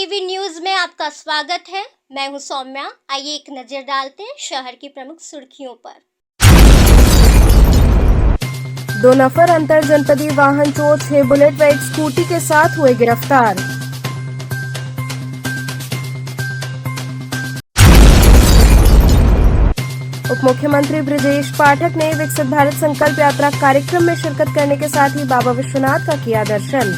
TV news में आपका स्वागत है। मैं हूं सौम्या। आइए एक नजर डालते हैं शहर की प्रमुख सुर्खियों पर। 2 नफर अंतर जनपदीय वाहन चोर 6 बुलेट व एक स्कूटी के साथ हुए गिरफ्तार। उप मुख्यमंत्री ब्रजेश पाठक ने विकसित भारत संकल्प यात्रा कार्यक्रम में शिरकत करने के साथ ही बाबा विश्वनाथ का किया दर्शन।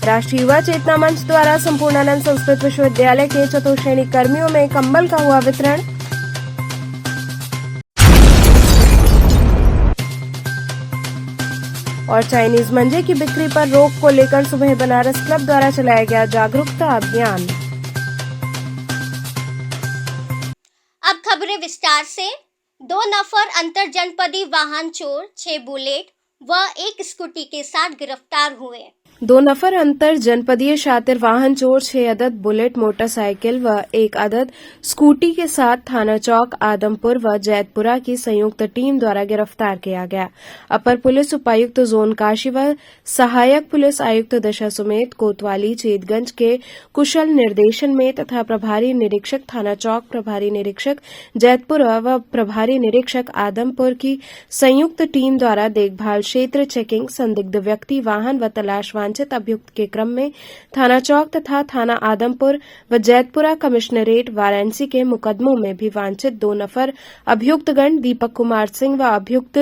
राष्ट्रीय युवा चेतना मंच द्वारा संपूर्णानंद संस्कृत विश्वविद्यालय के चतुर्श्रेणी कर्मियों में कंबल का हुआ वितरण। और चाइनीज मंजे की बिक्री पर रोक को लेकर सुबह बनारस क्लब द्वारा चलाया गया जागरूकता अभियान। अब खबरें विस्तार से। 2 नफर अंतर जनपदीय वाहन चोर 6 बुलेट व एक स्कूटी के साथ गिरफ्तार हुए। 2 नफर अंतर जनपदीय शातिर वाहन चोर 6 अदद बुलेट मोटरसाइकिल व 1 अदद स्कूटी के साथ थाना चौक आदमपुर व जैतपुरा की संयुक्त टीम द्वारा गिरफ्तार किया गया। अपर पुलिस उपायुक्त जोन काशी व सहायक पुलिस आयुक्त दशा समेत कोतवाली चेतगंज के कुशल निर्देशन में तथा प्रभारी निरीक्षक थाना चौक, प्रभारी निरीक्षक जैतपुरा व प्रभारी निरीक्षक आदमपुर की संयुक्त टीम द्वारा देखभाल क्षेत्र चेकिंग, संदिग्ध व्यक्ति, वाहन व तलाश वांछित अभियुक्त के क्रम में थाना चौक तथा थाना आदमपुर व जैतपुरा कमिश्नरेट वाराणसी के मुकदमों में भी वांछित 2 नफर अभियुक्तगण दीपक कुमार सिंह व अभियुक्त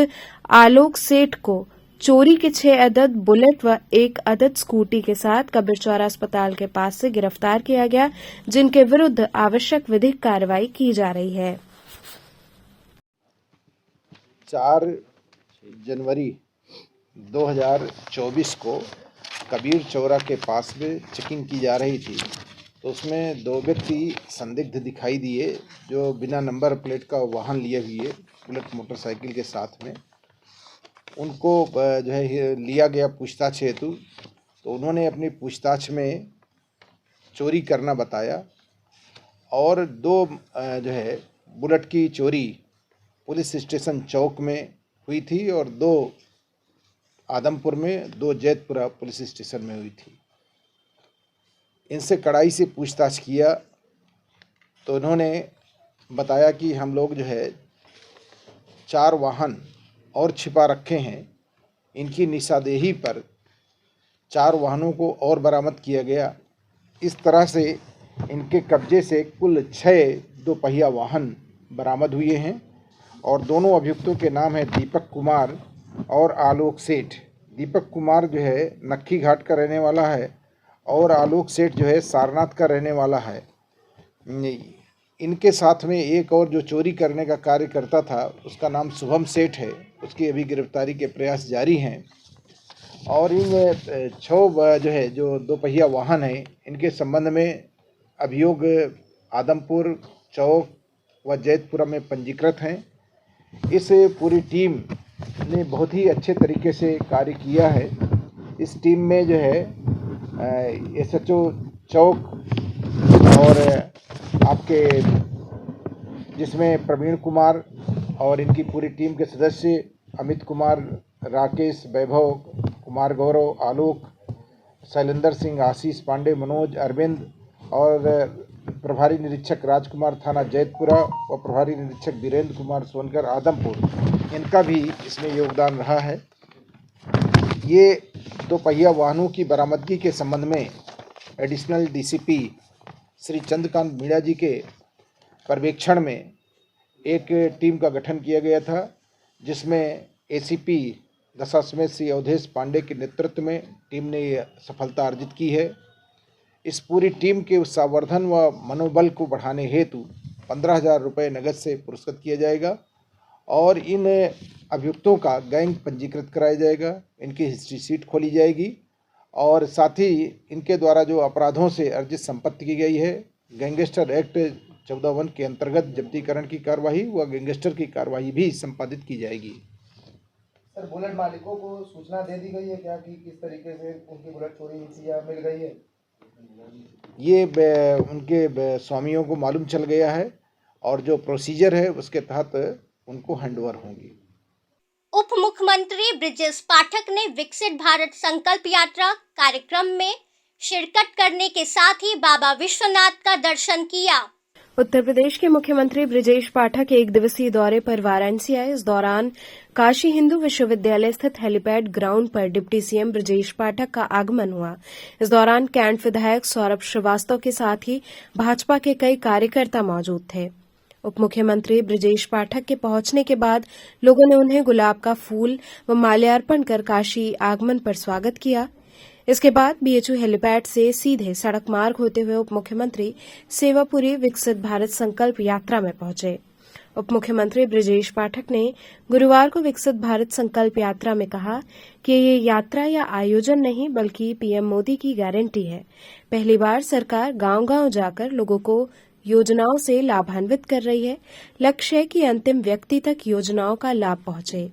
आलोक सेठ को चोरी के 6 अदद बुलेट व 1 अदद स्कूटी के साथ कबीरचौरा अस्पताल के पास से गिरफ्तार किया गया, जिनके विरुद्ध आवश्यक विधिक कार्रवाई की जा रही है। 4 जनवरी 2024 को कबीर चौरा के पास में चेकिंग की जा रही थी, तो उसमें 2 व्यक्ति संदिग्ध दिखाई दिए जो बिना नंबर प्लेट का वाहन लिए हुए बुलेट मोटरसाइकिल के साथ में। उनको जो है लिया गया पूछताछ हेतु, तो उन्होंने अपनी पूछताछ में चोरी करना बताया और 2 जो है बुलेट की चोरी पुलिस स्टेशन चौक में हुई थी और 2 आदमपुर में, 2 जैतपुरा पुलिस स्टेशन में हुई थी। इनसे कड़ाई से पूछताछ किया तो उन्होंने बताया कि हम लोग जो है 4 वाहन और छिपा रखे हैं। इनकी निशानदेही पर 4 वाहनों को और बरामद किया गया। इस तरह से इनके कब्जे से कुल 6 दोपहिया वाहन बरामद हुए हैं और दोनों अभियुक्तों के नाम है दीपक कुमार और आलोक सेठ। दीपक कुमार जो है नक्खी घाट का रहने वाला है और आलोक सेठ जो है सारनाथ का रहने वाला है। इनके साथ में एक और जो चोरी करने का कार्य करता था उसका नाम शुभम सेठ है, उसकी अभी गिरफ्तारी के प्रयास जारी हैं। और इन 6 जो है जो दोपहिया वाहन है इनके संबंध में अभियोग आदमपुर, चौक व जैतपुरा में पंजीकृत हैं। इस पूरी टीम ने बहुत ही अच्छे तरीके से कार्य किया है। इस टीम में जो है SHO चौक और आपके जिसमें प्रवीण कुमार और इनकी पूरी टीम के सदस्य अमित कुमार, राकेश, वैभव कुमार, गौरव, आलोक, शैलेंद्र सिंह, आशीष पांडे, मनोज, अरविंद और प्रभारी निरीक्षक राजकुमार थाना जैतपुरा व प्रभारी निरीक्षक वीरेंद्र कुमार सोनकर आदमपुर, इनका भी इसमें योगदान रहा है। ये 2 पहिया वाहनों की बरामदगी के संबंध में एडिशनल DCP श्री चंद्रकांत मीणा जी के पर्यवेक्षण में एक टीम का गठन किया गया था, जिसमें ACP दशाश्वमेध श्री अवधेश पांडे के नेतृत्व में टीम ने यह सफलता अर्जित की है। इस पूरी टीम के उत्साहवर्धन व मनोबल को बढ़ाने हेतु 15,000 रुपये नगद से पुरस्कृत किया जाएगा और इन अभियुक्तों का गैंग पंजीकृत कराया जाएगा। इनकी हिस्ट्री शीट खोली जाएगी और साथ ही इनके द्वारा जो अपराधों से अर्जित संपत्ति की गई है, गैंगस्टर एक्ट 14(1) के अंतर्गत जब्तीकरण की कार्रवाई व गैंगस्टर की कार्रवाई भी संपादित की जाएगी। सर, बुलेट मालिकों को सूचना दे दी गई है क्या कि किस तरीके से उनकी बुलेट चोरी हुई थी या मिल गई है? ये उनके स्वामियों को मालूम चल गया है और जो प्रोसीजर है उसके तहत उनको हैंडओवर होंगी। उप मुख्यमंत्री ब्रिजेश पाठक ने विकसित भारत संकल्प यात्रा कार्यक्रम में शिरकत करने के साथ ही बाबा विश्वनाथ का दर्शन किया। उत्तर प्रदेश के मुख्यमंत्री ब्रिजेश पाठक एक दिवसीय दौरे पर वाराणसी आए। इस दौरान काशी हिंदू विश्वविद्यालय स्थित हेलीपैड ग्राउंड पर डिप्टी सीएम ब्रिजेश पाठक का आगमन हुआ। इस दौरान कैंट विधायक सौरभ श्रीवास्तव के साथ ही भाजपा के कई कार्यकर्ता मौजूद थे। उप मुख्यमंत्री ब्रिजेश पाठक के पहुंचने के बाद लोगों ने उन्हें गुलाब का फूल व माल्यार्पण कर काशी आगमन पर स्वागत किया। इसके बाद बीएचयू हेलीपैड से सीधे सड़क मार्ग होते हुए उप मुख्यमंत्री सेवापुरी विकसित भारत संकल्प यात्रा में पहुंचे। उप मुख्यमंत्री ब्रिजेश पाठक ने गुरुवार को विकसित भारत संकल्प यात्रा में कहा कि ये यात्रा या आयोजन नहीं बल्कि पीएम मोदी की गारंटी है। पहली बार सरकार गांव-गांव जाकर लोगों को योजनाओं से लाभान्वित कर रही है। लक्ष्य है कि अंतिम व्यक्ति तक योजनाओं का लाभ पहुंचे।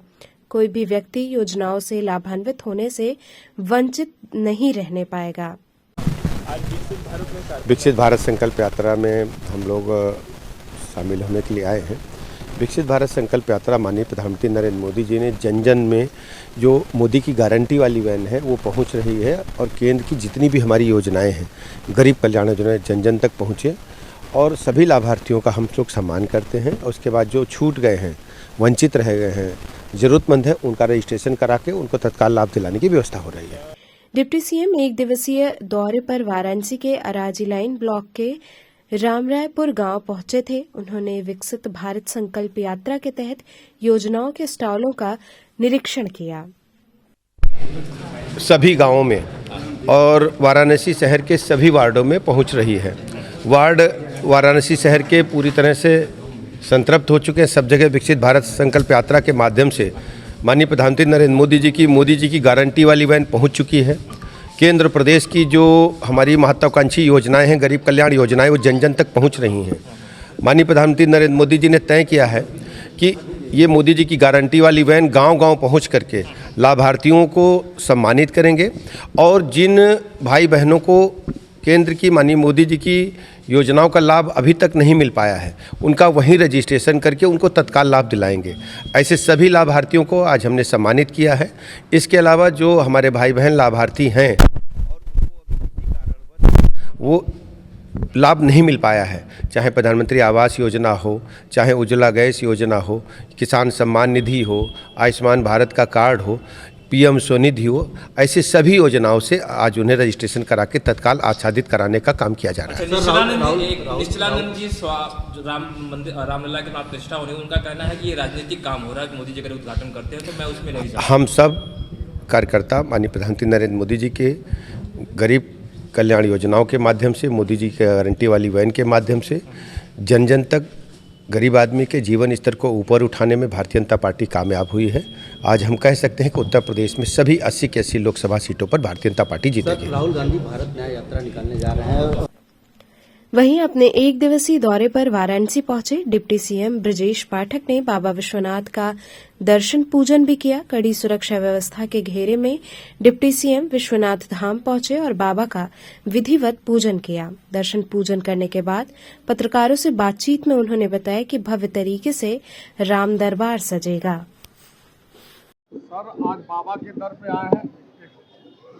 कोई भी व्यक्ति योजनाओं से लाभान्वित होने से वंचित नहीं रहने पाएगा। विकसित भारत संकल्प यात्रा में हम लोग शामिल होने के लिए आए हैं। विकसित भारत संकल्प यात्रा माननीय प्रधानमंत्री नरेंद्र मोदी जी ने जन जन में जो मोदी की गारंटी वाली वैन है वो पहुंच रही है और केंद्र की जितनी भी हमारी योजनाएं हैं गरीब कल्याण योजना जन जन तक पहुंचे और सभी लाभार्थियों का हम लोग सम्मान करते हैं। और उसके बाद जो छूट गए हैं, वंचित रह गए हैं, जरूरतमंद है, उनका रजिस्ट्रेशन करा के उनको तत्काल लाभ दिलाने की व्यवस्था हो रही है। डिप्टी सीएम एक दिवसीय दौरे पर वाराणसी के अराजी लाइन ब्लॉक के रामरायपुर गांव पहुंचे थे। उन्होंने विकसित भारत संकल्प यात्रा के तहत योजनाओं के स्टॉलों का निरीक्षण किया। सभी गांवों में और वाराणसी शहर के सभी वार्डों में पहुंच रही है। वार्ड वाराणसी शहर के पूरी तरह से संतृप्त हो चुके हैं। सब जगह विकसित भारत संकल्प यात्रा के माध्यम से माननीय प्रधानमंत्री नरेंद्र मोदी जी की गारंटी वाली वैन पहुंच चुकी है। केंद्र प्रदेश की जो हमारी महत्वाकांक्षी योजनाएं हैं, गरीब कल्याण योजनाएं, वो जन जन तक पहुंच रही हैं। माननीय प्रधानमंत्री नरेंद्र मोदी जी ने तय किया है कि ये मोदी जी की गारंटी वाली वैन गांव-गांव पहुंच करके लाभार्थियों को सम्मानित करेंगे और जिन भाई बहनों को केंद्र की माननीय मोदी जी की योजनाओं का लाभ अभी तक नहीं मिल पाया है, उनका वहीं रजिस्ट्रेशन करके उनको तत्काल लाभ दिलाएंगे। ऐसे सभी लाभार्थियों को आज हमने सम्मानित किया है। इसके अलावा जो हमारे भाई बहन लाभार्थी हैं वो लाभ नहीं मिल पाया है, चाहे प्रधानमंत्री आवास योजना हो, चाहे उज्ज्वला गैस योजना हो, किसान सम्मान निधि हो, आयुष्मान भारत का कार्ड हो, पीएम स्वनिधि हो, ऐसे सभी योजनाओं से आज उन्हें रजिस्ट्रेशन करा के तत्काल आच्छादित कराने का काम किया जा रहा है। निश्चलानंद जी राम मंदिर रामलला के नाम प्रतिष्ठा होने, उनका कहना है कि ये राजनीतिक काम हो रहा है, मोदी जी अगर उद्घाटन करते हैं तो मैं उसमें नहीं जाऊंगा। हम सब कार्यकर्ता माननीय प्रधानमंत्री नरेंद्र मोदी जी के गरीब कल्याण योजनाओं के माध्यम से, मोदी जी के गारंटी वाली वैन के माध्यम से जन जन तक गरीब आदमी के जीवन स्तर को ऊपर उठाने में भारतीय जनता पार्टी कामयाब हुई है। आज हम कह सकते हैं कि उत्तर प्रदेश में सभी 80 की 80 लोकसभा सीटों पर भारतीय जनता पार्टी जीतेगी। राहुल गांधी भारत न्याय यात्रा निकालने जा रहे हैं। वहीं अपने एक दिवसीय दौरे पर वाराणसी पहुंचे डिप्टी सीएम ब्रिजेश पाठक ने बाबा विश्वनाथ का दर्शन पूजन भी किया। कड़ी सुरक्षा व्यवस्था के घेरे में डिप्टी सीएम विश्वनाथ धाम पहुंचे और बाबा का विधिवत पूजन किया। दर्शन पूजन करने के बाद पत्रकारों से बातचीत में उन्होंने बताया कि भव्य तरीके से राम दरबार सजेगा। सर, आज बाबा के दर पे आए हैं।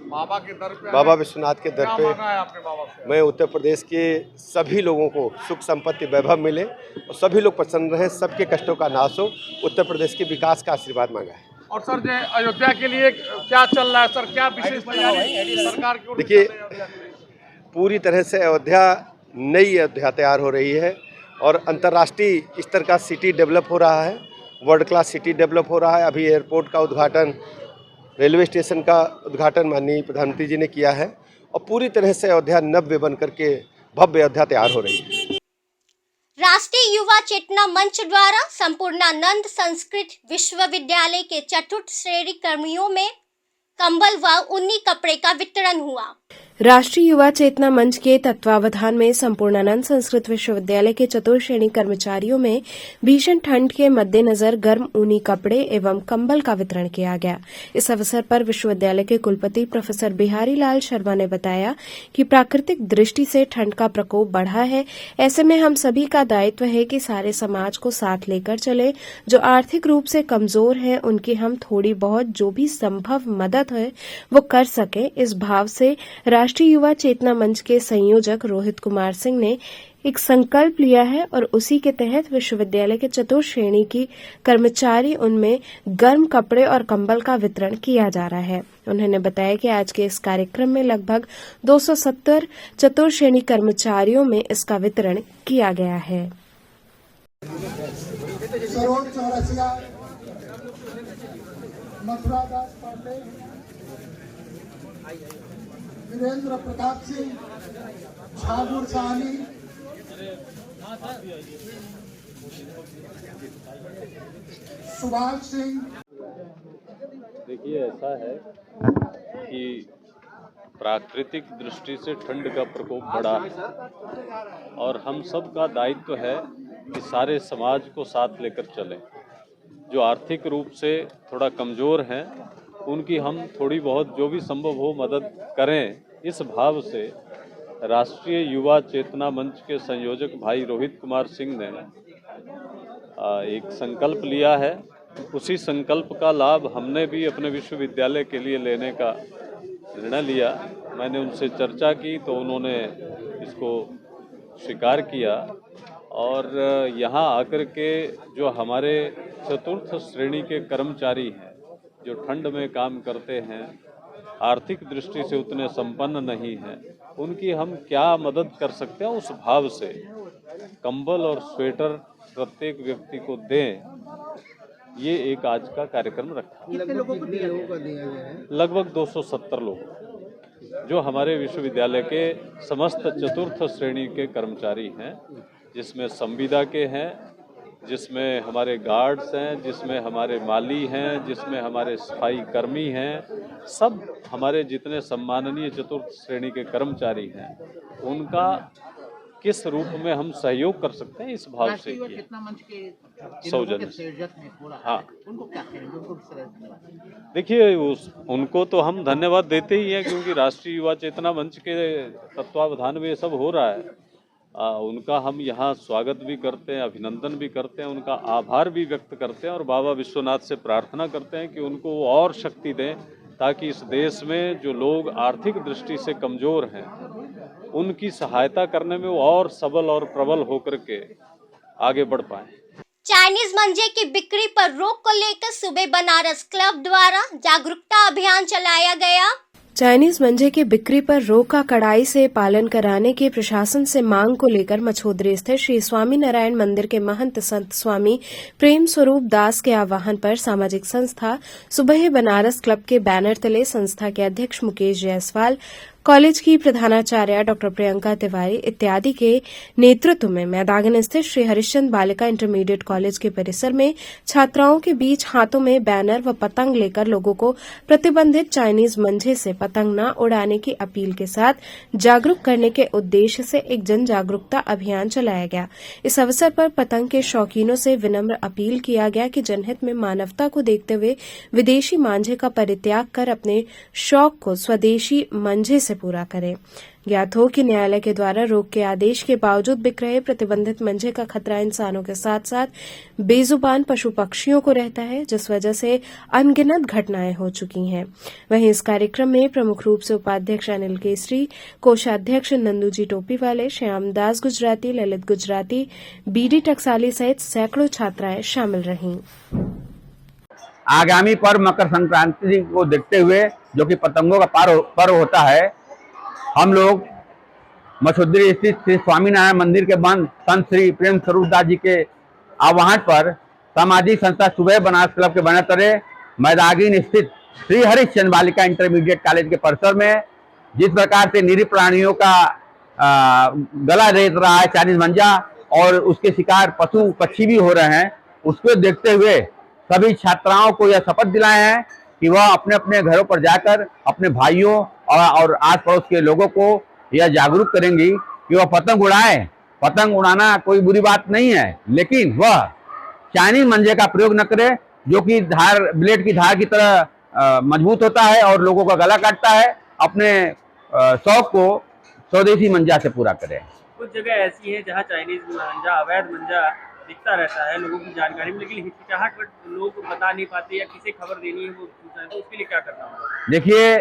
बाबा विश्वनाथ के दर क्या पे मांगा है आपने बाबा से? मैं उत्तर प्रदेश के सभी लोगों को सुख संपत्ति वैभव मिले और सभी लोग प्रसन्न रहे, सबके कष्टों का नाश हो, उत्तर प्रदेश के विकास का आशीर्वाद मांगा है। और सर, जो अयोध्या के लिए क्या चल रहा है सर, क्या विशेष तैयारी सरकार की ओर से देखिए, चल रही है अयोध्या के लिए? पूरी तरह से अयोध्या नई अयोध्या तैयार हो रही है और अंतर्राष्ट्रीय स्तर का सिटी डेवलप हो रहा है, वर्ल्ड क्लास सिटी डेवलप हो रहा है। अभी एयरपोर्ट का उद्घाटन, रेलवे स्टेशन का उद्घाटन माननीय प्रधानमंत्री जी ने किया है और पूरी तरह से अयोध्या नव्य बन करके भव्य अयोध्या तैयार हो रही है। राष्ट्रीय युवा चेतना मंच द्वारा संपूर्णानंद संस्कृत विश्वविद्यालय के चतुर्थ श्रेणी कर्मियों में कंबल व ऊनी कपड़े का वितरण हुआ। राष्ट्रीय युवा चेतना मंच के तत्वावधान में संपूर्णानंद संस्कृत विश्वविद्यालय के चतुर्श्रेणी कर्मचारियों में भीषण ठंड के मद्देनजर गर्म ऊनी कपड़े एवं कंबल का वितरण किया गया। इस अवसर पर विश्वविद्यालय के कुलपति प्रोफेसर बिहारी लाल शर्मा ने बताया कि प्राकृतिक दृष्टि से ठंड का प्रकोप बढ़ा है। ऐसे में हम सभी का दायित्व है कि सारे समाज को साथ लेकर चले। जो आर्थिक रूप से कमजोर हैं, उनकी हम थोड़ी बहुत जो भी संभव मदद है वो कर सकें। इस भाव से राष्ट्रीय युवा चेतना मंच के संयोजक रोहित कुमार सिंह ने एक संकल्प लिया है और उसी के तहत विश्वविद्यालय के चतुर्श्रेणी की कर्मचारी उनमें गर्म कपड़े और कंबल का वितरण किया जा रहा है। उन्होंने बताया कि आज के इस कार्यक्रम में लगभग 270 चतुर्श्रेणी कर्मचारियों में इसका वितरण किया गया है। सरोज चौरसिया, मथुरा दास पांडे, वीरेंद्र प्रताप सिंह, छागुर साहनी, सुभाष सिंह। देखिए, ऐसा है कि प्राकृतिक दृष्टि से ठंड का प्रकोप बढ़ा है और हम सब का दायित्व है कि सारे समाज को साथ लेकर चलें। जो आर्थिक रूप से थोड़ा कमज़ोर हैं, उनकी हम थोड़ी बहुत जो भी संभव हो मदद करें। इस भाव से राष्ट्रीय युवा चेतना मंच के संयोजक भाई रोहित कुमार सिंह ने एक संकल्प लिया है। उसी संकल्प का लाभ हमने भी अपने विश्वविद्यालय के लिए लेने का निर्णय लिया। मैंने उनसे चर्चा की तो उन्होंने इसको स्वीकार किया और यहाँ आकर के जो हमारे चतुर्थ श्रेणी के कर्मचारी हैं, जो ठंड में काम करते हैं, आर्थिक दृष्टि से उतने संपन्न नहीं हैं, उनकी हम क्या मदद कर सकते हैं, उस भाव से कंबल और स्वेटर प्रत्येक व्यक्ति को दें। ये एक आज का कार्यक्रम रखा। कितने लोगों को दिया है? लगभग 270 लोग जो हमारे विश्वविद्यालय के समस्त चतुर्थ श्रेणी के कर्मचारी हैं, जिसमें संविदा के हैं, जिसमें हमारे गार्ड्स हैं, जिसमें हमारे माली हैं, जिसमें हमारे सफाई कर्मी हैं। सब हमारे जितने सम्माननीय चतुर्थ श्रेणी के कर्मचारी हैं, उनका किस रूप में हम सहयोग कर सकते हैं, इस भाव से सौजन्य। हाँ, देखिए, उनको तो हम धन्यवाद देते ही हैं, क्योंकि राष्ट्रीय युवा चेतना मंच के तत्वावधान में ये सब हो रहा है। उनका हम यहाँ स्वागत भी करते हैं, अभिनंदन भी करते हैं, उनका आभार भी व्यक्त करते हैं और बाबा विश्वनाथ से प्रार्थना करते हैं कि उनको वो और शक्ति दें, ताकि इस देश में जो लोग आर्थिक दृष्टि से कमज़ोर हैं, उनकी सहायता करने में वो और सबल और प्रबल होकर के आगे बढ़ पाएं। चाइनीज मंजे की बिक्री पर रोक को लेकर सुबह बनारस क्लब द्वारा जागरूकता अभियान चलाया गया। चाइनीज मंजे की बिक्री पर रोक का कड़ाई से पालन कराने की प्रशासन से मांग को लेकर मछोदरी स्थित श्री स्वामी नारायण मंदिर के महंत संत स्वामी प्रेम स्वरूप दास के आह्वान पर सामाजिक संस्था सुबह बनारस क्लब के बैनर तले संस्था के अध्यक्ष मुकेश जायसवाल, कॉलेज की प्रधानाचार्य डॉक्टर प्रियंका तिवारी इत्यादि के नेतृत्व में मैदान स्थित श्री हरिश्चंद्र बालिका इंटरमीडिएट कॉलेज के परिसर में छात्राओं के बीच हाथों में बैनर व पतंग लेकर लोगों को प्रतिबंधित चाइनीज मंजे से पतंग न उड़ाने की अपील के साथ जागरूक करने के उद्देश्य से एक जन जागरूकता अभियान चलाया गया। इस अवसर पर पतंग के शौकीनों से विनम्र अपील किया गया कि जनहित में मानवता को देखते हुए विदेशी मांझे का परित्याग कर अपने शौक को स्वदेशी मंझे से पूरा करें। ज्ञात हो कि न्यायालय के द्वारा रोक के आदेश के बावजूद बिक रहे प्रतिबंधित मंजे का खतरा इंसानों के साथ साथ बेजुबान पशु पक्षियों को रहता है, जिस वजह से अनगिनत घटनाएं हो चुकी हैं। वहीं इस कार्यक्रम में प्रमुख रूप से उपाध्यक्ष अनिल केसरी, कोषाध्यक्ष नंदूजी टोपीवाले, श्यामदास गुजराती, ललित गुजराती, बीडी टकसाली सहित सैकड़ों छात्राएं शामिल रहीं। आगामी पर्व मकर संक्रांति को देखते हुए, जो कि पतंगों का पर्व होता है, हम लोग मछोदरी स्थित श्री स्वामीनारायण मंदिर के महंत संत श्री प्रेम स्वरूप दास जी के आह्वान पर सामाजिक संस्था सुबह बनारस क्लब के बैनर तले मैदान स्थित श्री हरिश्चंद्र बालिका इंटरमीडिएट कॉलेज के परिसर में जिस प्रकार से निरीह प्राणियों का गला रेत रहा है चाइनीज मंजा और उसके शिकार पशु पक्षी भी हो रहे हैं, उसको देखते हुए सभी छात्राओं को यह शपथ दिलाए हैं कि वह अपने अपने घरों पर जाकर अपने भाइयों और आस पड़ोस के लोगों को यह जागरूक करेंगी कि वह पतंग उड़ाए। पतंग उड़ाना कोई बुरी बात नहीं है, लेकिन वह चाइनीज मंजे का प्रयोग न करे, जो कि ब्लेड की धार की तरह मजबूत होता है और लोगों का गला काटता है। अपने शौक को स्वदेशी मंजा से पूरा करें। कुछ जगह ऐसी है जहाँ चाइनीज मंजा, अवैध मंजा दिखता रहता है लोगों की जानकारी में, लेकिन हिचकिचाहट पर लोग बता नहीं पाते या किसे खबर देनी है वो तो उसके लिए क्या करना होगा? देखिए,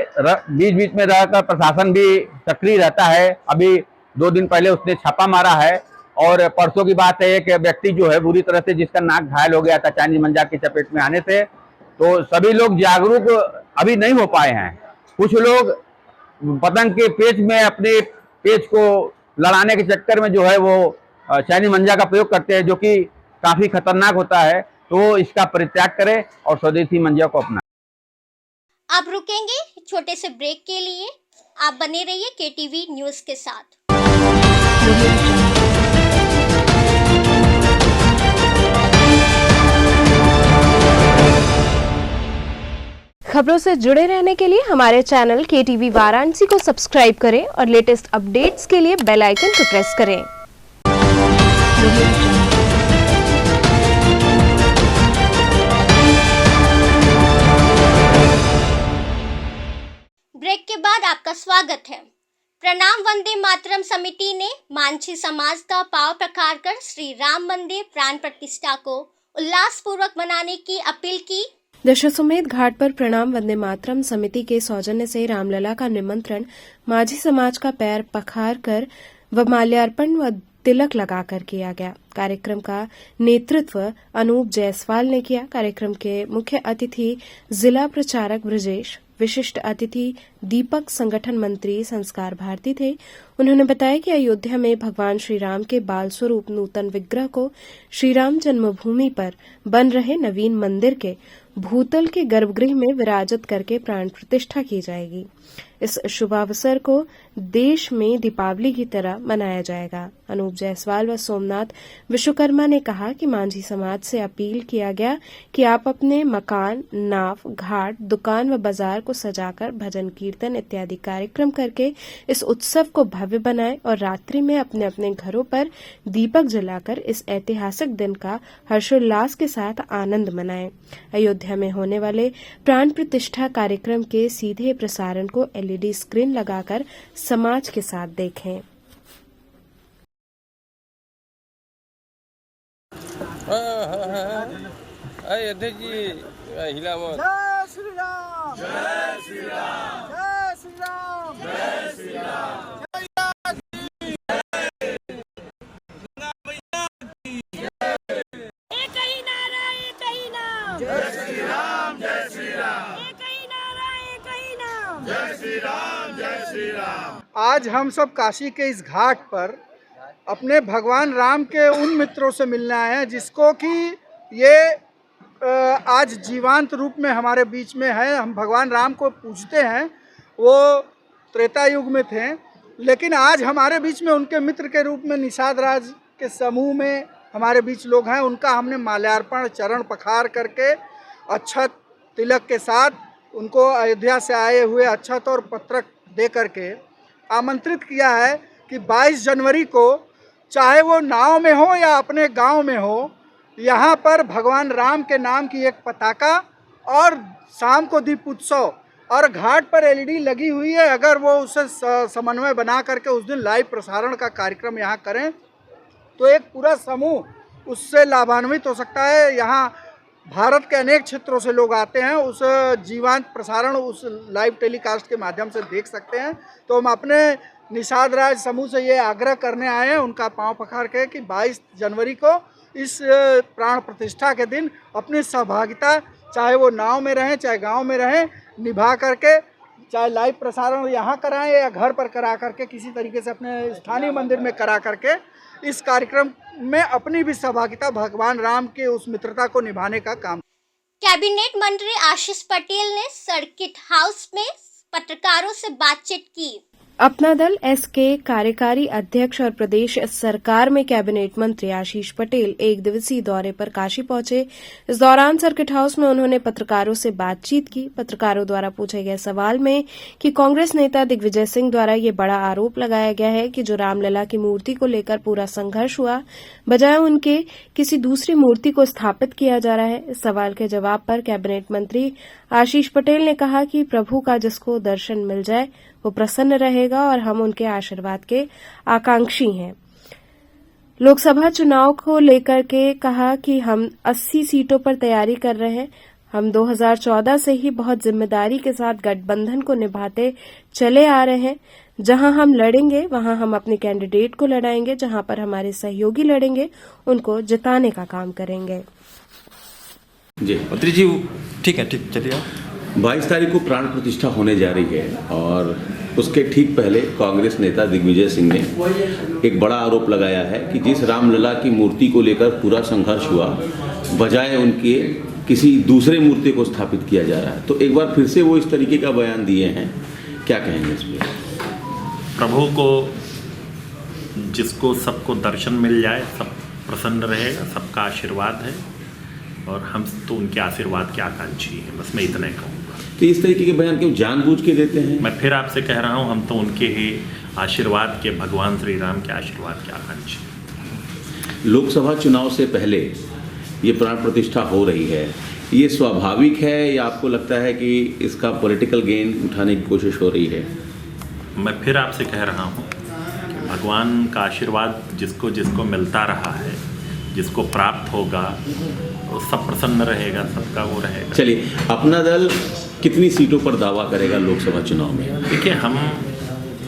बीच बीच में रहकर प्रशासन भी सक्रिय रहता है। अभी 2 दिन पहले उसने छापा मारा है और परसों की बात है, एक व्यक्ति जो है बुरी तरह से जिसका नाक घायल हो गया था चाइनीज मंजा की चपेट में आने से। तो सभी लोग जागरूक अभी नहीं हो पाए हैं। कुछ लोग पतंग के पेच में अपने पेच को लड़ाने के चक्कर में जो है वो चाइनीज मंजा का प्रयोग करते हैं, जो कि काफी खतरनाक होता है। तो इसका परित्याग करें और स्वदेशी मंजा को अपनाएं। अब रुकेंगे छोटे से ब्रेक के लिए। आप बने रहिए केटीवी न्यूज के साथ। खबरों से जुड़े रहने के लिए हमारे चैनल केटीवी वाराणसी को सब्सक्राइब करें और लेटेस्ट अपडेट्स के लिए बेल आइकन को प्रेस करें। ब्रेक के बाद आपका स्वागत है। प्रणाम वंदे मातरम समिति ने मांझी समाज का पांव प्रखार कर श्री राम मंदिर प्राण प्रतिष्ठा को उल्लासपूर्वक मनाने की अपील की। दशाश्वमेध घाट पर प्रणाम वंदे मातरम समिति के सौजन्य से रामलला का निमंत्रण माझी समाज का पैर पखार कर व माल्यार्पण व तिलक लगाकर किया गया। कार्यक्रम का नेतृत्व अनूप जायसवाल ने किया। कार्यक्रम के मुख्य अतिथि जिला प्रचारक ब्रजेश, विशिष्ट अतिथि दीपक, संगठन मंत्री संस्कार भारती थे। उन्होंने बताया कि अयोध्या में भगवान श्री राम के बाल स्वरूप नूतन विग्रह को श्री राम जन्मभूमि पर बन रहे नवीन मंदिर के भूतल के गर्भगृह में विराजित करके प्राण प्रतिष्ठा की जाएगी। इस शुभावसर को देश में दीपावली की तरह मनाया जाएगा। अनूप जायसवाल व सोमनाथ विश्वकर्मा ने कहा कि मांझी समाज से अपील किया गया कि आप अपने मकान, नाव, घाट, दुकान व बाजार को सजाकर भजन कीर्तन इत्यादि कार्यक्रम करके इस उत्सव को भव्य बनाएं और रात्रि में अपने अपने घरों पर दीपक जलाकर इस ऐतिहासिक दिन का हर्षोल्लास के साथ आनंद मनाएं। अयोध्या में होने वाले प्राण प्रतिष्ठा कार्यक्रम के सीधे प्रसारण को एलईडी स्क्रीन लगाकर समाज के साथ देखें। अध्यक्ष जी हिलावत। जय श्री राम, जय श्री राम, जय श्री राम, जय श्री राम। एक ही नारा, एक ही नाम। जय श्री राम, जय श्री राम। एक ही नारा, एक ही नाम। जय श्री राम, जय श्री राम। आज हम सब काशी के इस घाट पर अपने भगवान राम के उन मित्रों से मिलने आए हैं जिसको कि ये आज जीवांत रूप में हमारे बीच में है। हम भगवान राम को पूजते हैं, वो त्रेता युग में थे, लेकिन आज हमारे बीच में उनके मित्र के रूप में निषाद राज के समूह में हमारे बीच लोग हैं। उनका हमने माल्यार्पण, चरण पखार करके अक्षत तिलक के साथ उनको अयोध्या से आए हुए अक्षत और पत्रक दे करके आमंत्रित किया है कि 22 जनवरी को चाहे वो नाव में हो या अपने गांव में हो, यहाँ पर भगवान राम के नाम की एक पताका और शाम को दीप उत्सव और घाट पर एलईडी लगी हुई है। अगर वो उसे समन्वय बना करके उस दिन लाइव प्रसारण का कार्यक्रम यहाँ करें तो एक पूरा समूह उससे लाभान्वित हो सकता है। यहाँ भारत के अनेक क्षेत्रों से लोग आते हैं, उस जीवंत प्रसारण उस लाइव टेलीकास्ट के माध्यम से देख सकते हैं। तो हम अपने निषाद राज समूह से ये आग्रह करने आए हैं, उनका पांव पखार के, कि 22 जनवरी को इस प्राण प्रतिष्ठा के दिन अपनी सहभागिता, चाहे वो नाव में रहें चाहे गांव में रहें, निभा करके, चाहे लाइव प्रसारण यहाँ कराएं या घर पर करा करके, किसी तरीके से अपने स्थानीय मंदिर में करा करके इस कार्यक्रम में अपनी भी सहभागिता भगवान राम के उस मित्रता को निभाने का काम। कैबिनेट मंत्री आशीष पटेल ने सर्किट हाउस में पत्रकारों से बातचीत की। अपना दल एस के कार्यकारी अध्यक्ष और प्रदेश सरकार में कैबिनेट मंत्री आशीष पटेल एक दिवसीय दौरे पर काशी पहुंचे। इस दौरान सर्किट हाउस में उन्होंने पत्रकारों से बातचीत की। पत्रकारों द्वारा पूछे गए सवाल में कि कांग्रेस नेता दिग्विजय सिंह द्वारा ये बड़ा आरोप लगाया गया है कि जो रामलला की मूर्ति को लेकर पूरा संघर्ष हुआ, बजाय उनके किसी दूसरी मूर्ति को स्थापित किया जा रहा है। इस सवाल के जवाब पर कैबिनेट मंत्री आशीष पटेल ने कहा कि प्रभु का जिसको दर्शन मिल जाए वो प्रसन्न रहेगा और हम उनके आशीर्वाद के आकांक्षी हैं। लोकसभा चुनाव को लेकर के कहा कि हम 80 सीटों पर तैयारी कर रहे हैं। हम 2014 से ही बहुत जिम्मेदारी के साथ गठबंधन को निभाते चले आ रहे हैं। जहां हम लड़ेंगे वहां हम अपने कैंडिडेट को लड़ाएंगे, जहां पर हमारे सहयोगी लड़ेंगे उनको जिताने का काम करेंगे। जी मंत्री जी, ठीक है, ठीक, चलिए। 22 तारीख को प्राण प्रतिष्ठा होने जा रही है और उसके ठीक पहले कांग्रेस नेता दिग्विजय सिंह ने एक बड़ा आरोप लगाया है कि जिस रामलला की मूर्ति को लेकर पूरा संघर्ष हुआ, बजाय उनके किसी दूसरे मूर्ति को स्थापित किया जा रहा है। तो एक बार फिर से वो इस तरीके का बयान दिए हैं, क्या कहेंगे इस पर? प्रभु को जिसको सबको दर्शन मिल जाए, सब प्रसन्न रहेगा, सबका आशीर्वाद है और हम तो उनके आशीर्वाद के आकांक्षी हैं। बस मैं इतना ही कहूँगा। तो इस तरीके के बयान क्यों जानबूझ के देते हैं? मैं फिर आपसे कह रहा हूँ, हम तो उनके ही आशीर्वाद के, भगवान श्री राम के आशीर्वाद के आकांक्षी हैं। लोकसभा चुनाव से पहले ये प्राण प्रतिष्ठा हो रही है, ये स्वाभाविक है या आपको लगता है कि इसका पॉलिटिकल गेन उठाने की कोशिश हो रही है? मैं फिर आपसे कह रहा हूँ कि भगवान का आशीर्वाद जिसको जिसको मिलता रहा है, जिसको प्राप्त होगा वो सब प्रसन्न रहेगा, सबका वो रहेगा। चलिए, अपना दल कितनी सीटों पर दावा करेगा लोकसभा चुनाव में? देखिए, हम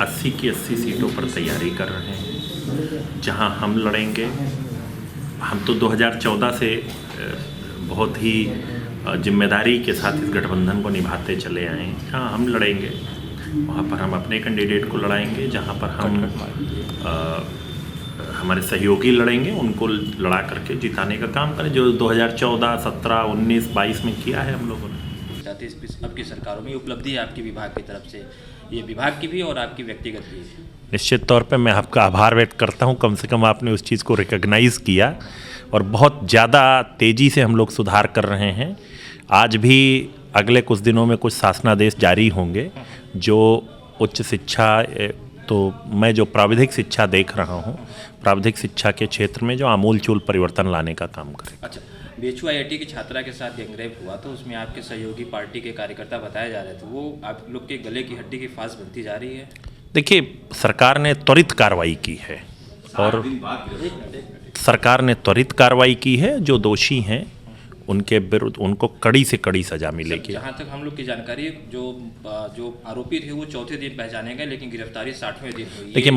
80 की 80 सीटों पर तैयारी कर रहे हैं। जहां हम लड़ेंगे, हम तो 2014 से बहुत ही जिम्मेदारी के साथ इस गठबंधन को निभाते चले आए हैं। जहाँ हम लड़ेंगे वहाँ पर हम अपने कैंडिडेट को लड़ाएंगे, जहाँ पर हम हमारे सहयोगी लड़ेंगे उनको लड़ा करके जिताने का काम करें, जो 2014, 17, 19, 22 में किया है हम लोगों ने। आपकी सरकारों में उपलब्धि है आपकी विभाग की तरफ से, ये विभाग की भी और आपकी व्यक्तिगत भी। निश्चित तौर पे मैं आपका आभार व्यक्त करता हूँ, कम से कम आपने उस चीज़ को रिकॉग्नाइज़ किया और बहुत ज़्यादा तेज़ी से हम लोग सुधार कर रहे हैं। आज भी अगले कुछ दिनों में कुछ शासनादेश जारी होंगे जो उच्च शिक्षा, तो मैं जो प्राविधिक शिक्षा देख रहा हूँ, प्राविधिक शिक्षा के क्षेत्र में जो आमूलचूल परिवर्तन लाने का काम करें। अच्छा, BHU IIT की छात्रा के साथ गैंगरेप हुआ तो उसमें आपके सहयोगी पार्टी के कार्यकर्ता बताए जा रहे थे, वो आप लोग के गले की हड्डी की फांस बनती जा रही है? देखिए, सरकार ने त्वरित कार्रवाई की है और सरकार ने त्वरित कार्रवाई की है। जो दोषी हैं उनके विरुद्ध उनको कड़ी से कड़ी सजा मिलेगी। जहाँ तक हम लोग की जानकारी, जो आरोपी थे वो चौथे दिन पहचाने गए, लेकिन गिरफ्तारी 60वें दिन हुई। देखिए,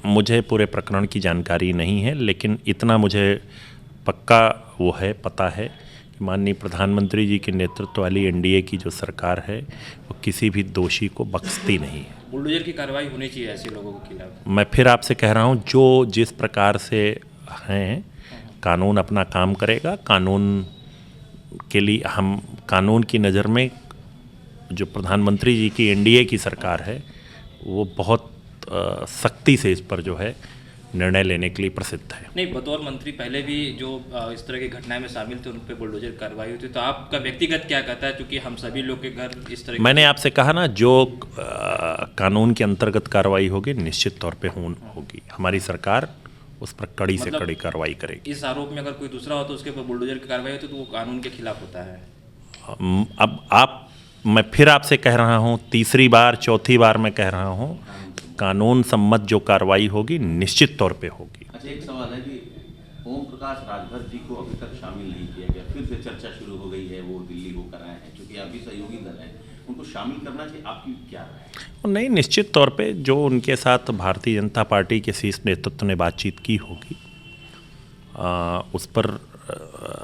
मुझे पूरे प्रकरण की जानकारी नहीं है, लेकिन इतना मुझे पक्का वो है, पता है कि माननीय प्रधानमंत्री जी के नेतृत्व वाली NDA की जो सरकार है वो किसी भी दोषी को बख्शती नहीं है। बुलडोजर की कार्रवाई होनी चाहिए ऐसे लोगों के खिलाफ। मैं फिर आपसे कह रहा हूँ, जो जिस प्रकार से हैं, कानून अपना काम करेगा। कानून के लिए हम, कानून की नज़र में जो प्रधानमंत्री जी की NDA की सरकार है वो बहुत सख्ती से इस पर जो है निर्णय लेने के लिए प्रसिद्ध है। नहीं, बतौर मंत्री पहले भी जो इस तरह की घटनाएं में शामिल थे उन पर बुलडोजर कार्रवाई हुई थी, तो आपका व्यक्तिगत क्या कहता है? क्योंकि हम सभी लोग के घर इस तरह, मैंने आपसे कहा ना, जो कानून के अंतर्गत कार्रवाई होगी निश्चित तौर पे होगी। हमारी सरकार उस पर कड़ी से कड़ी कार्रवाई करेगी। इस आरोप में अगर कोई दूसरा हो तो उसके ऊपर बुलडोजर की कार्रवाई होती तो वो कानून के खिलाफ होता है। अब मैं फिर आपसे कह रहा हूँ, तीसरी बार चौथी बार मैं कह रहा हूँ, कानून सम्मत जो कार्रवाई होगी निश्चित तौर पे होगी। अच्छा, एक सवाल है कि ओम प्रकाश राजभर जी को अभी तक शामिल नहीं किया गया, फिर से चर्चा शुरू हो गई है, वो दिल्ली को कर रहे हैं, क्योंकि आप भी सहयोगी दल हैं, उनको शामिल करना चाहिए, आपकी क्या राय है? नहीं, निश्चित तौर पे जो उनके साथ भारतीय जनता पार्टी के शीर्ष नेतृत्व ने बातचीत की होगी, उस पर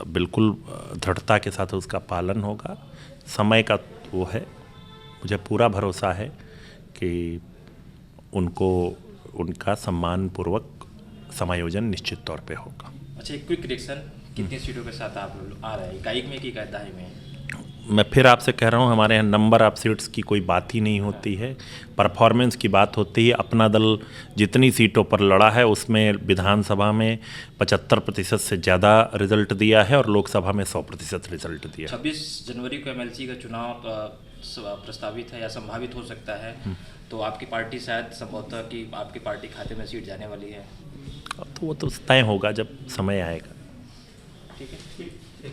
बिल्कुल दृढ़ता के साथ उसका पालन होगा। समय का वो है, मुझे पूरा भरोसा है कि उनको उनका सम्मानपूर्वक समायोजन निश्चित तौर पे होगा। अच्छा, एक क्विक रिएक्शन, कितनी सीटों के साथ आप आ रहे हैं? इकाई में कि दहाई में? मैं फिर आपसे कह रहा हूँ, हमारे यहाँ नंबर ऑफ सीट्स की कोई बात ही नहीं होती है, परफॉर्मेंस की बात होती है। अपना दल जितनी सीटों पर लड़ा है उसमें विधानसभा में 75% से ज़्यादा रिजल्ट दिया है और लोकसभा में 100% रिजल्ट दिया। 26 जनवरी को एमएलसी का चुनाव प्रस्तावित है या संभावित हो सकता है, तो आपकी पार्टी शायद संभवतः कि आपकी पार्टी खाते में सीट जाने वाली है। तो वो तो तय होगा जब समय आएगा। ठीक है,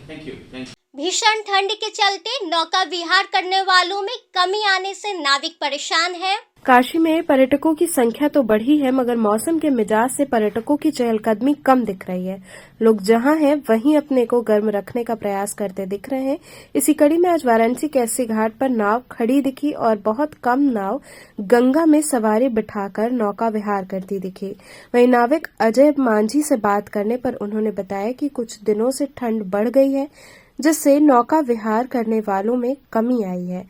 थैंक यू। भीषण ठंड के चलते नौका विहार करने वालों में कमी आने से नाविक परेशान है। काशी में पर्यटकों की संख्या तो बढ़ी है, मगर मौसम के मिजाज से पर्यटकों की चहलकदमी कम दिख रही है। लोग जहां हैं वहीं अपने को गर्म रखने का प्रयास करते दिख रहे हैं। इसी कड़ी में आज वाराणसी के अस्सी घाट पर नाव खड़ी दिखी और बहुत कम नाव गंगा में सवारी बिठाकर नौका विहार करती दिखी। वहीं नाविक अजय मांझी से बात करने पर उन्होंने बताया कि कुछ दिनों से ठंड बढ़ गई है, जिससे नौका विहार करने वालों में कमी आई है।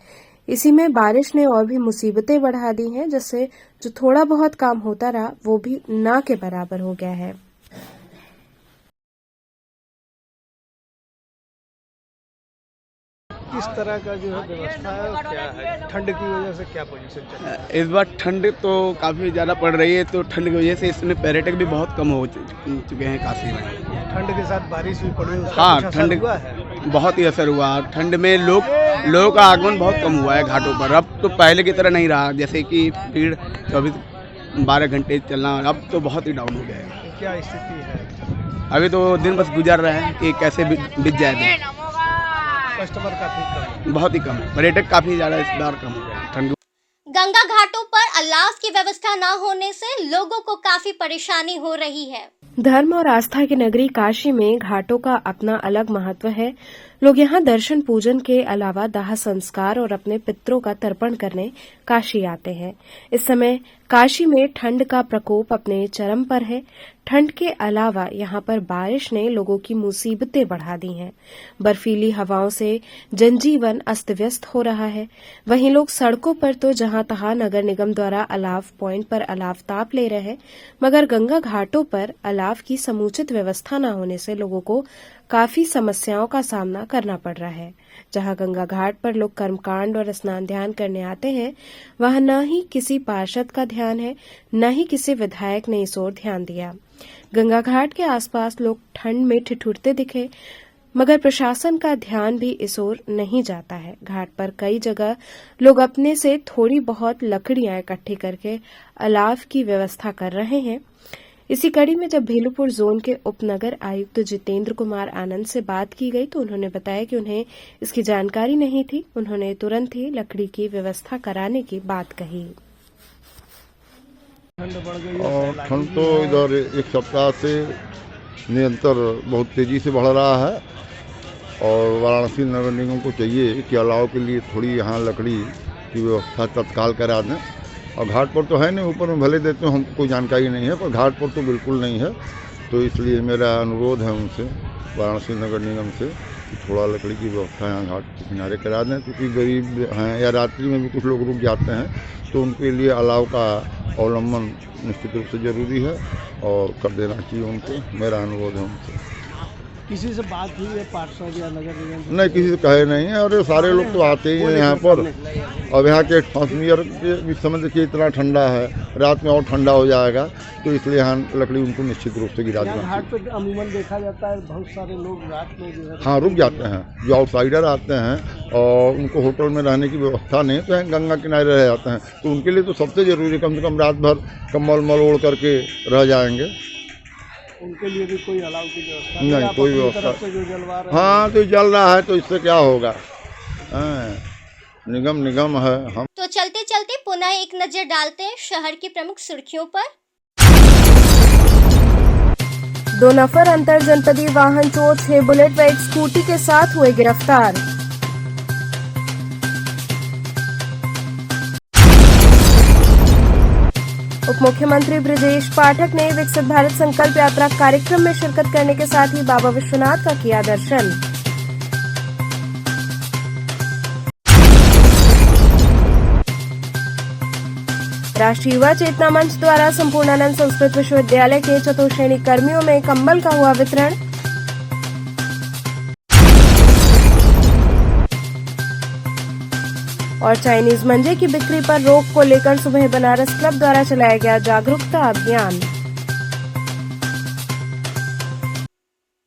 इसी में बारिश ने और भी मुसीबतें बढ़ा दी हैं, जिससे जो थोड़ा बहुत काम होता रहा वो भी ना के बराबर हो गया है। किस तरह का जो है व्यवस्था है और क्या है, ठंड की वजह से क्या पोजीशन चल रहा है? इस बार ठंड तो काफ़ी ज़्यादा पड़ रही है, तो ठंड की वजह से इसमें पर्यटक भी बहुत कम हो चुके हैं काशी में। ठंड के साथ बारिश भी पड़ी, उसका हाँ, कुछ असर ठंड हुआ है? बहुत ही असर हुआ। ठंड में लोगों का आगमन बहुत कम हुआ है घाटों पर। अब तो पहले की तरह नहीं रहा, जैसे कि भीड़ 24-12 घंटे चलना, अब तो बहुत ही डाउन हो गया है। क्या स्थिति है? अभी तो दिन बस गुजर रहे हैं कि कैसे बीत जाए दिन। कस्टमर काफी कम, बहुत ही कम, पर्यटक काफ़ी ज़्यादा इस बार कम हो गए। ठंड गंगा घाटों पर अलाव की व्यवस्था न होने से लोगों को काफी परेशानी हो रही है। धर्म और आस्था की नगरी काशी में घाटों का अपना अलग महत्व है। लोग यहाँ दर्शन पूजन के अलावा दाह संस्कार और अपने पितरों का तर्पण करने काशी आते हैं। इस समय काशी में ठंड का प्रकोप अपने चरम पर है। ठंड के अलावा यहाँ पर बारिश ने लोगों की मुसीबतें बढ़ा दी हैं। बर्फीली हवाओं से जनजीवन अस्त व्यस्त हो रहा है। वहीं लोग सड़कों पर तो जहां तहां नगर निगम द्वारा अलाव पॉइंट पर अलाव ताप ले रहे हैं, मगर गंगा घाटों पर अलाव की समुचित व्यवस्था न होने से लोगों को काफी समस्याओं का सामना करना पड़ रहा है। जहां गंगा घाट पर लोग कर्मकांड और स्नान ध्यान करने आते हैं, वहां न ही किसी पार्षद का ध्यान है, न ही किसी विधायक ने इस ओर ध्यान दिया। गंगा घाट के आसपास लोग ठंड में ठिठुरते दिखे, मगर प्रशासन का ध्यान भी इस ओर नहीं जाता है। घाट पर कई जगह लोग अपने से थोड़ी बहुत लकड़ियां इकट्ठी करके अलाव की व्यवस्था कर रहे हैं। इसी कड़ी में जब भेलूपुर जोन के उपनगर आयुक्त जितेंद्र कुमार आनंद से बात की गई तो उन्होंने बताया कि उन्हें इसकी जानकारी नहीं थी। उन्होंने तुरंत ही लकड़ी की व्यवस्था कराने की बात कही। और ठंड तो इधर एक सप्ताह से निरंतर बहुत तेज़ी से बढ़ रहा है और वाराणसी नगर निगम को चाहिए कि अलाव के लिए थोड़ी यहाँ लकड़ी की व्यवस्था तत्काल करा दें। और घाट पर तो है नहीं, ऊपर में भले देते हो, हमको कोई जानकारी नहीं है, पर घाट पर तो बिल्कुल नहीं है। तो इसलिए मेरा अनुरोध है उनसे, वाराणसी नगर निगम से, कि थोड़ा लकड़ी की व्यवस्था यहाँ घाट के किनारे करा दें, क्योंकि गरीब हैं या रात्रि में भी कुछ लोग रुक जाते हैं, तो उनके लिए अलाव का अवलंबन निश्चित रूप से ज़रूरी है और कर देना चाहिए उनको। मेरा अनुरोध है उनसे। किसी से बात हुई है पार्षद या नगर निगम? नहीं, किसी से कहे नहीं है, और ये सारे लोग तो आते ही हैं यहाँ पर। अब यहाँ के ईयर के समय देखिए इतना ठंडा है, रात में और ठंडा हो जाएगा, तो इसलिए यहाँ लकड़ी उनको निश्चित रूप से गिरा देना। घाट पे अमूमन देखा जाता है बहुत सारे लोग रात में जो है हाँ रुक जाते हैं, जो आउटसाइडर आते हैं और उनको होटल में रहने की व्यवस्था नहीं, तो यहाँ गंगा किनारे रह जाते हैं, तो उनके लिए तो सबसे ज़रूरी, कम से कम रात भर कम्बल मल ओढ़ करके रह जाएंगे। उनके लिए भी कोई अलाव की व्यवस्था नहीं, कोई व्यवस्था। जो जलवा रहे हाँ, तो जल रहा है तो इससे क्या होगा, निगम है। हम तो चलते चलते पुनः एक नजर डालते हैं शहर की प्रमुख सुर्खियों पर। 2 नफर अंतर जनपदीय वाहन चोर 6 बुलेट व एक स्कूटी के साथ हुए गिरफ्तार। उप मुख्यमंत्री ब्रजेश पाठक ने विकसित भारत संकल्प यात्रा कार्यक्रम में शिरकत करने के साथ ही बाबा विश्वनाथ का किया दर्शन। राष्ट्रीय युवा चेतना मंच द्वारा संपूर्णानंद संस्कृत विश्वविद्यालय के चतुर्श्रेणी कर्मियों में कंबल का हुआ वितरण। और चाइनीज मंजे की बिक्री पर रोक को लेकर सुबह बनारस क्लब द्वारा चलाया गया जागरूकता अभियान।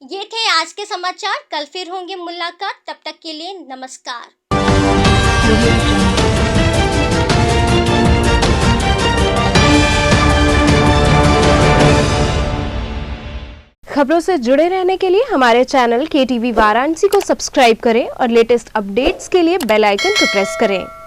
ये थे आज के समाचार। कल फिर होंगे मुलाकात, तब तक के लिए नमस्कार। खबरों से जुड़े रहने के लिए हमारे चैनल KTV वाराणसी को सब्सक्राइब करें और लेटेस्ट अपडेट्स के लिए बेल आइकन को प्रेस करें।